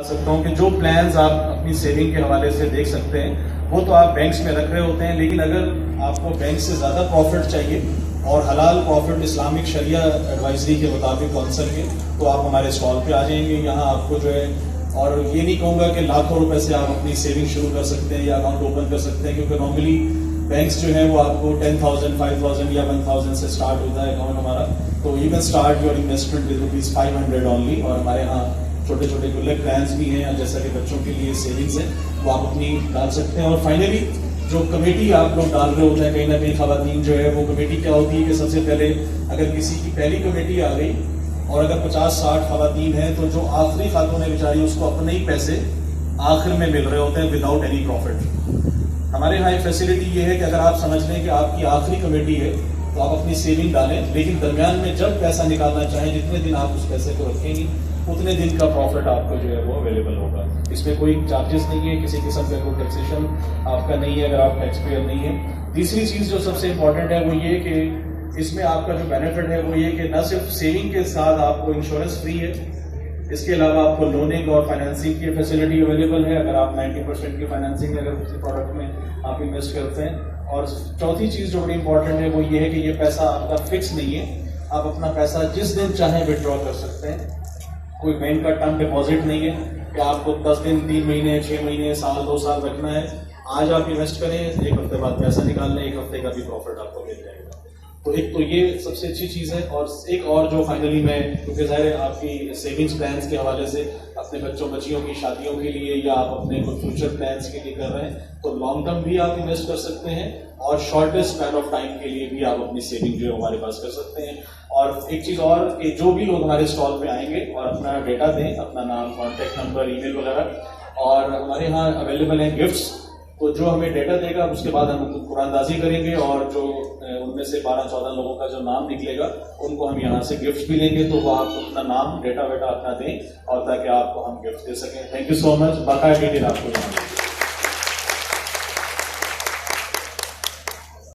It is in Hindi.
सकता हूँ कि जो प्लान्स आप अपनी सेविंग के हवाले से देख सकते हैं वो तो आप बैंक्स में रख रहे होते हैं, लेकिन अगर आपको बैंक से ज़्यादा प्रॉफिट चाहिए और हलाल प्रॉफिट इस्लामिक शरिया एडवाइजरी के मुताबिक कौन के, तो आप हमारे स्टॉल पे आ जाएंगे। यहाँ आपको जो है, और ये नहीं कहूँगा कि लाखों रुपए से आप अपनी सेविंग शुरू कर सकते हैं या अकाउंट ओपन कर सकते हैं, क्योंकि नॉर्मली बैंक्स जो है वो आपको 10,000, 5,000 या 1,000 से स्टार्ट होता है अकाउंट हमारा। तो you can start your investment with ₹500 only. और हमारे यहाँ छोटे छोटे गुल्लक प्लान्स भी हैं, जैसा कि बच्चों के लिए सेविंग्स है वो आप अपनी डाल सकते हैं। और फाइनली जो कमेटी आप लोग डाल रहे होते हैं, कहीं ना कहीं खवातीन जो है वो कमेटी क्या होती है कि सबसे पहले अगर किसी की पहली कमेटी आ गई और अगर 50-60 खवातीन हैं तो जो आखिरी खातून है बेचारी, उसको अपने ही पैसे आखिर में मिल रहे होते हैं विदाउट एनी प्रॉफिट। हमारे यहाँ एक फैसिलिटी ये है कि अगर आप समझ लें कि आपकी आखिरी कमेटी है तो आप अपनी सेविंग डालें, लेकिन दरमियान में जब पैसा निकालना चाहें, जितने दिन आप उस पैसे को रखेंगे उतने दिन का प्रॉफिट आपको जो है वो अवेलेबल होगा। इसमें कोई चार्जेस नहीं है, किसी किस्म का कोई टैक्सेशन आपका नहीं है अगर आप टैक्स पेयर नहीं है। तीसरी चीज जो सबसे इंपॉर्टेंट है वो ये कि इसमें आपका जो बेनिफिट है वो ये कि न सिर्फ सेविंग के साथ आपको इंश्योरेंस फ्री है, इसके अलावा आपको लोनिंग और फाइनेंसिंग की फैसिलिटी अवेलेबल है अगर आप 90% की फाइनेंसिंग अगर किसी प्रोडक्ट में आप इन्वेस्ट करते हैं। और चौथी चीज जो बड़ी इंपॉर्टेंट है वो ये है कि ये पैसा आपका फिक्स नहीं है, आप अपना पैसा जिस दिन चाहें विड्रॉ कर सकते हैं। कोई बैंक का टर्म डिपॉजिट नहीं है कि आपको 10 दिन, 3 महीने, 6 महीने, साल, 2 साल रखना है। आज आप इन्वेस्ट करें, एक हफ्ते बाद पैसा निकाल लें, 1 हफ्ते का भी प्रॉफिट आपको मिल जाएगा। तो एक तो ये सबसे अच्छी चीज है। और एक और जो फाइनली मैं, क्योंकि ज़ाहिर है आपकी सेविंग्स प्लान्स के हवाले से अपने बच्चों बच्चियों की शादियों के लिए या आप अपने कुछ फ्यूचर प्लान्स के लिए कर रहे हैं, तो लॉन्ग टर्म भी आप इन्वेस्ट कर सकते हैं और शॉर्टेस्ट स्पैन ऑफ टाइम के लिए भी आप अपनी सेविंग जो है हमारे पास कर सकते हैं। और एक चीज और कि जो भी लोग हमारे स्टॉल पे आएंगे और अपना डेटा दें, अपना नाम, कॉन्टैक्ट नंबर, ईमेल वगैरह, और हमारे यहाँ अवेलेबल हैं गिफ्ट्स, तो जो हमें डेटा देगा उसके बाद हम उनको कुरानदाजी करेंगे और जो उनमें से 12-14 लोगों का जो नाम निकलेगा उनको हम यहाँ से गिफ्ट भी देंगे। तो वो आप अपना नाम, डेटा वेटा अपना दें और ताकि आपको हम गिफ्ट दे सकें। Thank you so much. बाकायदा डिटेल आपको यहाँ